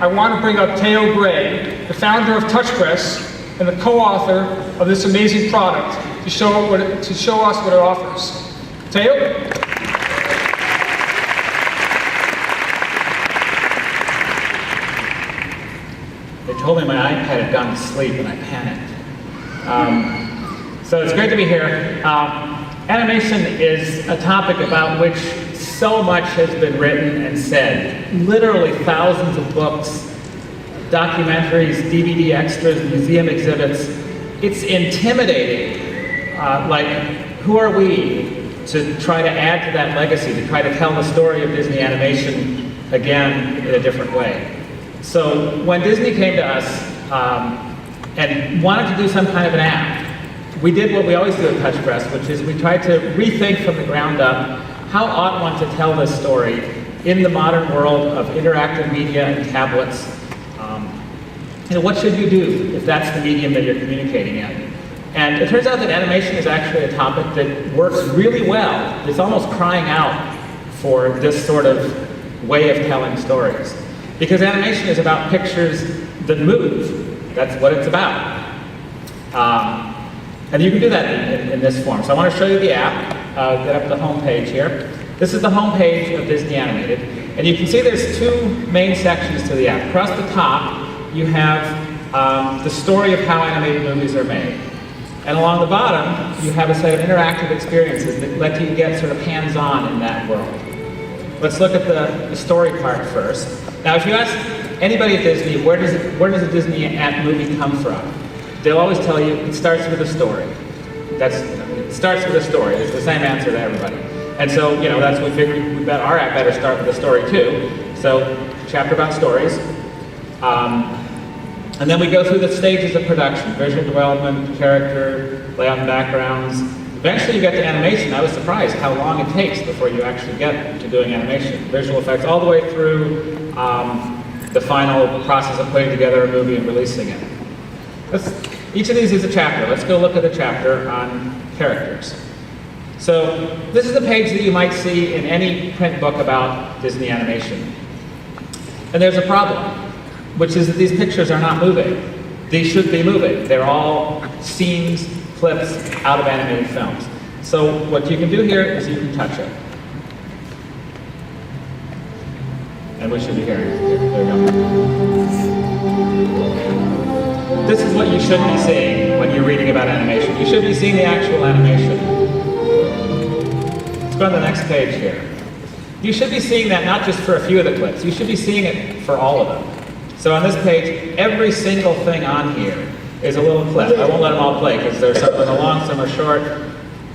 I want to bring up Theo Gray, the founder of TouchPress and the co-author of this amazing product, to show us what it offers. Theo? They told me my iPad had gone to sleep and I panicked. So it's great to be here. Animation is a topic about which so much has been written and said. Literally thousands of books, documentaries, DVD extras, museum exhibits. It's intimidating. Like, who are we to try to add to that legacy, to try to tell the story of Disney animation again in a different way? So when Disney came to us and wanted to do some kind of an app, we did what we always do at TouchPress, which is we tried to rethink from the ground up, how ought one to tell this story in the modern world of interactive media and tablets? What should you do if that's the medium that you're communicating in? And it turns out that animation is actually a topic that works really well. It's almost crying out for this sort of way of telling stories. Because animation is about pictures that move. That's what it's about. And you can do that in this form. So I want to show you the app. Get up the home page here. This is the home page of Disney Animated. And you can see there's two main sections to the app. Across the top, you have the story of how animated movies are made. And along the bottom, you have a set of interactive experiences that let you get sort of hands-on in that world. Let's look at the story part first. Now, if you ask anybody at Disney, where does a Disney movie come from? They'll always tell you it starts with a story. It starts with a story. It's the same answer to everybody. And so, that's what we figured. We bet our app better start with a story too. So, chapter about stories. And then we go through the stages of production: visual development, character, layout and backgrounds. Eventually you get to animation. I was surprised how long it takes before you actually get to doing animation. Visual effects all the way through the final process of putting together a movie and releasing it. Each of these is a chapter. Let's go look at a chapter on characters. So this is the page that you might see in any print book about Disney animation. And there's a problem, which is that these pictures are not moving. These should be moving. They're all scenes, clips out of animated films. So what you can do here is you can touch it. And we should be hearing it here. There we go. This is what you should be seeing when you're reading about animation. You should be seeing the actual animation. Let's go on the next page here. You should be seeing that not just for a few of the clips. You should be seeing it for all of them. So on this page, every single thing on here is a little clip. I won't let them all play because there's some that are long, some are short.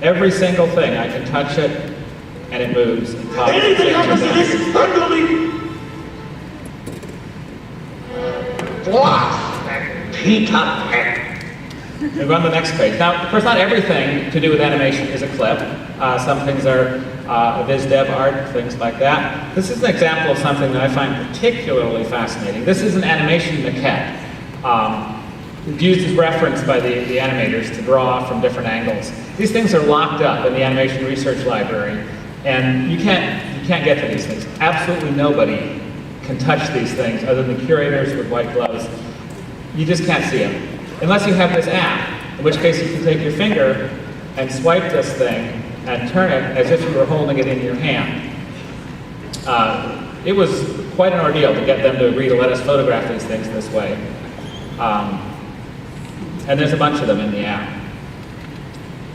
Every single thing, I can touch it and it moves and pops. Anything happens to this, I'm going to Peter Pan. We go on the next page. Now, of course, not everything to do with animation is a clip. Some things are viz dev art, things like that. This is an example of something that I find particularly fascinating. This is an animation maquette. Used as reference by the animators to draw from different angles. These things are locked up in the Animation Research Library, and you can't get to these things. Absolutely nobody can touch these things other than curators with white gloves. You just can't see them. Unless you have this app, in which case you can take your finger and swipe this thing and turn it as if you were holding it in your hand. It was quite an ordeal to get them to agree to let us photograph these things this way. And there's a bunch of them in the app.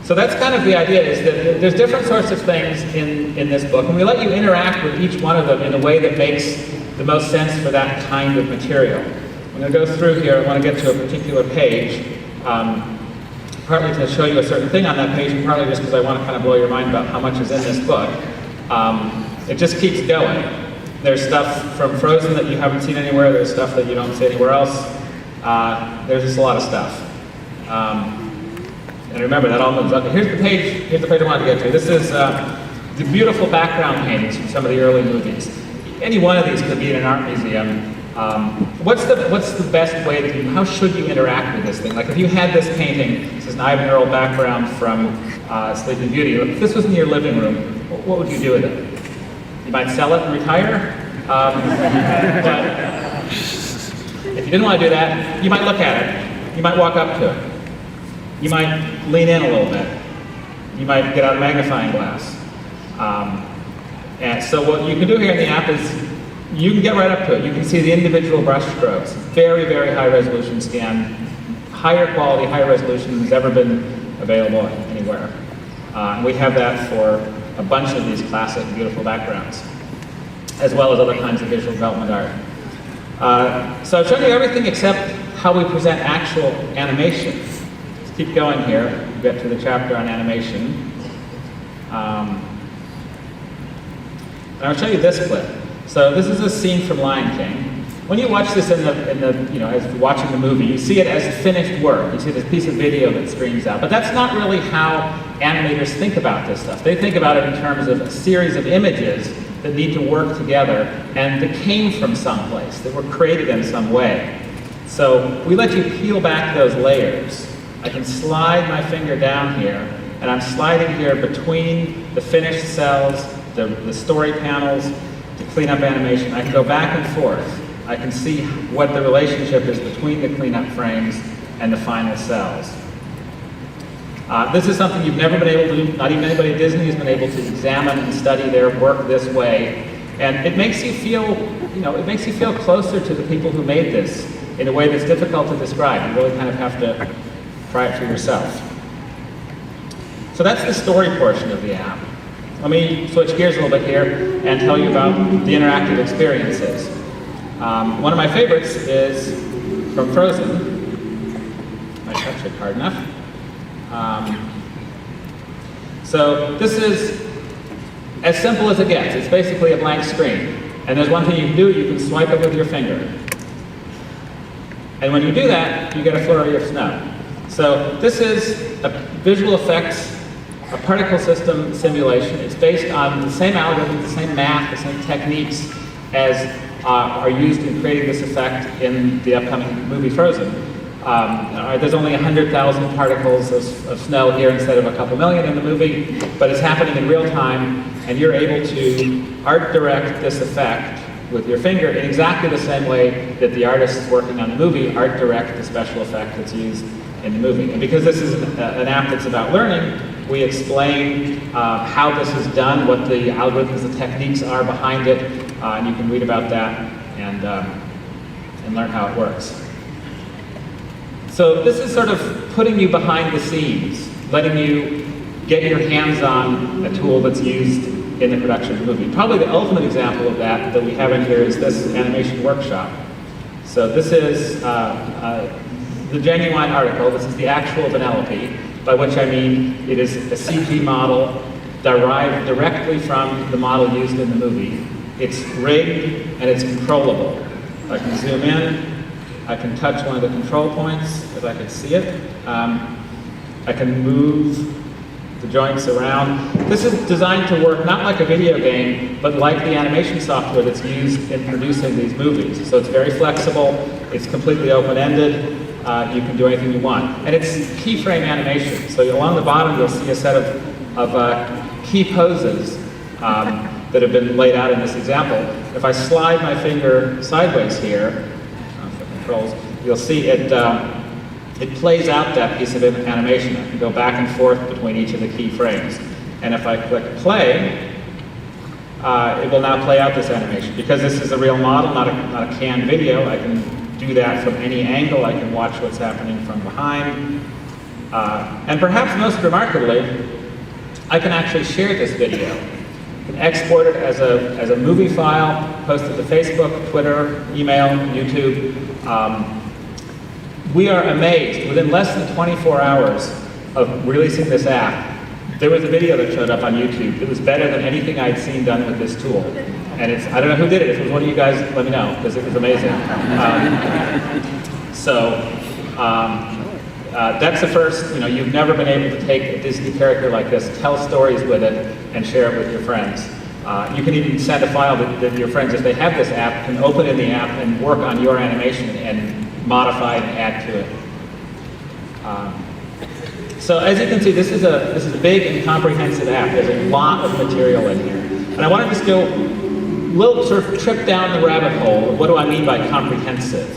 So that's kind of the idea, is that there's different sorts of things in this book, and we let you interact with each one of them in a way that makes the most sense for that kind of material. I'm going to go through here. I want to get to a particular page, partly to show you a certain thing on that page, and partly just because I want to kind of blow your mind about how much is in this book. It just keeps going. There's stuff from Frozen that you haven't seen anywhere. There's stuff that you don't see anywhere else. There's just a lot of stuff. And remember, that all moves up. Here's the page I wanted to get to. This is the beautiful background paintings from some of the early movies. Any one of these could be in an art museum. What's the best way that how should you interact with this thing? Like if you had this painting, this is an Ivan Earl background from Sleeping Beauty. If this was in your living room, what would you do with it? You might sell it and retire. But If you didn't want to do that, you might look at it. You might walk up to it. You might lean in a little bit. You might get out a magnifying glass. And so what you can do here in the app is you can get right up to it. You can see the individual brush strokes. Very, very high resolution scan. Higher quality, higher resolution than has ever been available anywhere. And we have that for a bunch of these classic, beautiful backgrounds, as well as other kinds of visual development art. So I've shown you everything except how we present actual animation. Let's keep going here. We'll get to the chapter on animation. And I'll show you this clip. So this is a scene from Lion King. When you watch this in the as you're watching the movie, you see it as finished work. You see this piece of video that streams out. But that's not really how animators think about this stuff. They think about it in terms of a series of images that need to work together and that came from someplace, that were created in some way. So we let you peel back those layers. I can slide my finger down here, and I'm sliding here between the finished cells, the story panels, the cleanup animation. I can go back and forth. I can see what the relationship is between the cleanup frames and the final cells. This is something you've never been able to do. Not even anybody at Disney has been able to examine and study their work this way. And it makes you feel, it makes you feel closer to the people who made this in a way that's difficult to describe. You really kind of have to try it for yourself. So that's the story portion of the app. Let me switch gears a little bit here and tell you about the interactive experiences. One of my favorites is from Frozen. I touched it hard enough. So this is as simple as it gets. It's basically a blank screen. And there's one thing you can do, you can swipe it with your finger. And when you do that, you get a flurry of snow. So this is a visual effects, a particle system simulation. It's based on the same algorithms, the same math, the same techniques as are used in creating this effect in the upcoming movie Frozen. There's only 100,000 particles of snow here instead of a couple million in the movie, but it's happening in real time, and you're able to art direct this effect with your finger in exactly the same way that the artists working on the movie art direct the special effect that's used in the movie. And because this is an app that's about learning, we explain how this is done, what the algorithms, the techniques are behind it, and you can read about that and learn how it works. So this is sort of putting you behind the scenes, letting you get your hands on a tool that's used in the production of the movie. Probably the ultimate example of that we have in here is this animation workshop. So this is the genuine article. This is the actual Vanellope, by which I mean it is a CG model derived directly from the model used in the movie. It's rigged and it's controllable. I can zoom in. I can touch one of the control points if I can see it. I can move the joints around. This is designed to work not like a video game, but like the animation software that's used in producing these movies. So it's very flexible, it's completely open-ended, you can do anything you want. And it's keyframe animation. So along the bottom you'll see a set of key poses that have been laid out in this example. If I slide my finger sideways here, for controls, you'll see it plays out that piece of animation. I can go back and forth between each of the key frames. And if I click play, it will now play out this animation. Because this is a real model, not a canned video, I can do that from any angle. I can watch what's happening from behind. And perhaps most remarkably, I can actually share this video. I can export it as a movie file, post it to Facebook, Twitter, email, YouTube. We are amazed, within less than 24 hours of releasing this app, there was a video that showed up on YouTube. It was better than anything I'd seen done with this tool. And I don't know who did it. If it was one of you guys, let me know, because it was amazing. That's the first, you've never been able to take a Disney character like this, tell stories with it, and share it with your friends. You can even send a file that your friends, if they have this app, can open in the app and work on your animation and modify and add to it. So as you can see, this is a big and comprehensive app. There's a lot of material in here. And I want to just go a little sort of trip down the rabbit hole. What do I mean by comprehensive?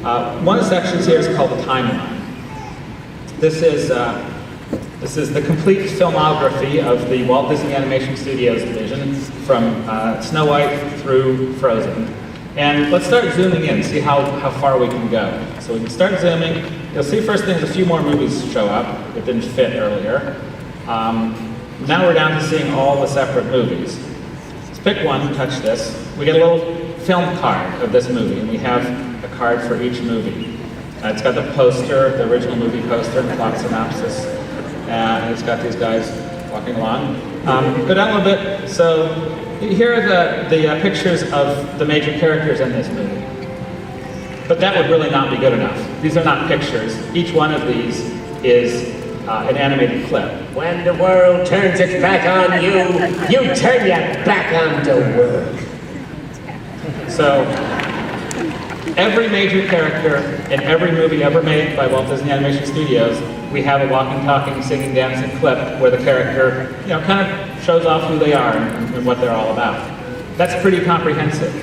One of the sections here is called the timeline. This is the complete filmography of the Walt Disney Animation Studios division from Snow White through Frozen. And let's start zooming in, see how far we can go. So we can start zooming. You'll see first thing is a few more movies show up that didn't fit earlier. Now we're down to seeing all the separate movies. Let's pick one, touch this. We get a little film card of this movie, and we have a card for each movie. It's got the poster, the original movie poster, and the plot synopsis. And it's got these guys walking along. Go down a little bit. So here are the pictures of the major characters in this movie. But that would really not be good enough. These are not pictures. Each one of these is an animated clip. When the world turns its back on you, you turn your back on the world. So every major character in every movie ever made by Walt Disney Animation Studios, we have a walking, talking, singing, dancing clip where the character, kind of shows off who they are and what they're all about. That's pretty comprehensive.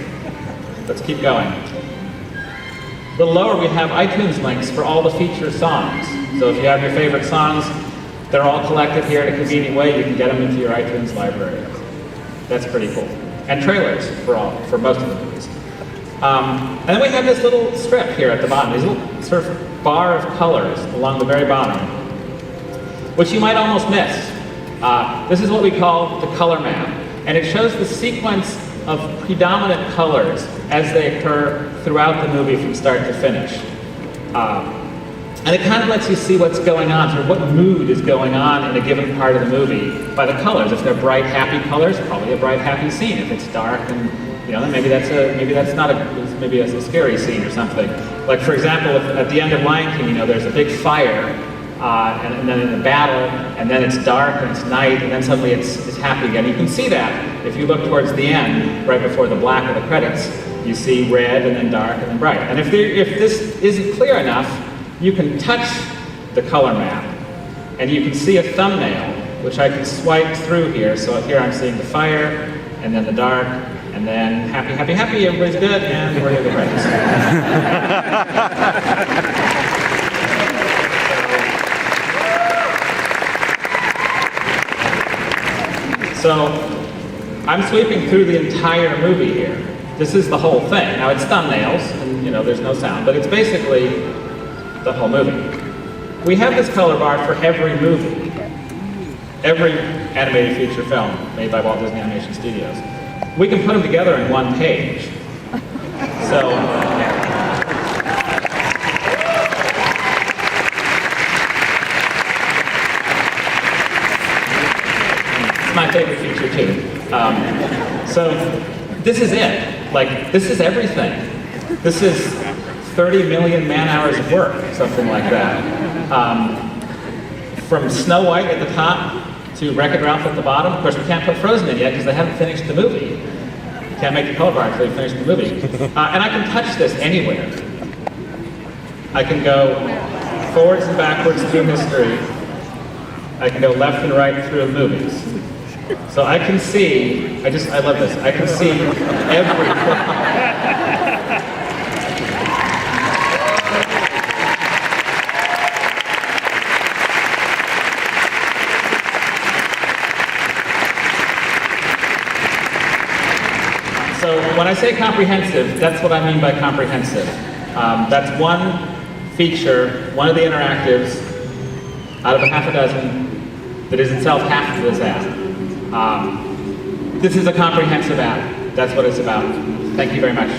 Let's keep going. A little lower, we have iTunes links for all the feature songs. So if you have your favorite songs, they're all collected here in a convenient way. You can get them into your iTunes library. That's pretty cool. And trailers for most of the movies. And then we have this little strip here at the bottom, these little sort of bar of colors along the very bottom, which you might almost miss. This is what we call the color map, and it shows the sequence of predominant colors as they occur throughout the movie from start to finish. And it kind of lets you see what's going on, sort of what mood is going on in a given part of the movie by the colors. If they're bright, happy colors, probably a bright, happy scene. If it's dark and then maybe that's not a scary scene or something. Like for example, at the end of Lion King, there's a big fire, and then in the battle, and then it's dark and it's night, and then suddenly it's happy again. You can see that if you look towards the end, right before the black of the credits. You see red and then dark and then bright. And if this isn't clear enough, you can touch the color map, and you can see a thumbnail, which I can swipe through here. So here I'm seeing the fire, and then the dark, and then happy, happy, happy, everybody's good, and we're here the credits. So I'm sweeping through the entire movie here. This is the whole thing. Now it's thumbnails, and there's no sound, but it's basically the whole movie. We have this color bar for every movie, every animated feature film made by Walt Disney Animation Studios. We can put them together in one page. So, it's my favorite feature too. So this is it. This is everything. This is 30 million man-hours of work, something like that. From Snow White at the top to Wreck-It Ralph at the bottom. Of course, we can't put Frozen in yet because they haven't finished the movie. You can't make the color bar until you finish the movie. And I can touch this anywhere. I can go forwards and backwards through history. I can go left and right through the movies. So I can see, I love this, I can see every So when I say comprehensive, that's what I mean by comprehensive. That's one feature, one of the interactives out of a half a dozen that is itself half of this app. This is a comprehensive app. That's what it's about. Thank you very much.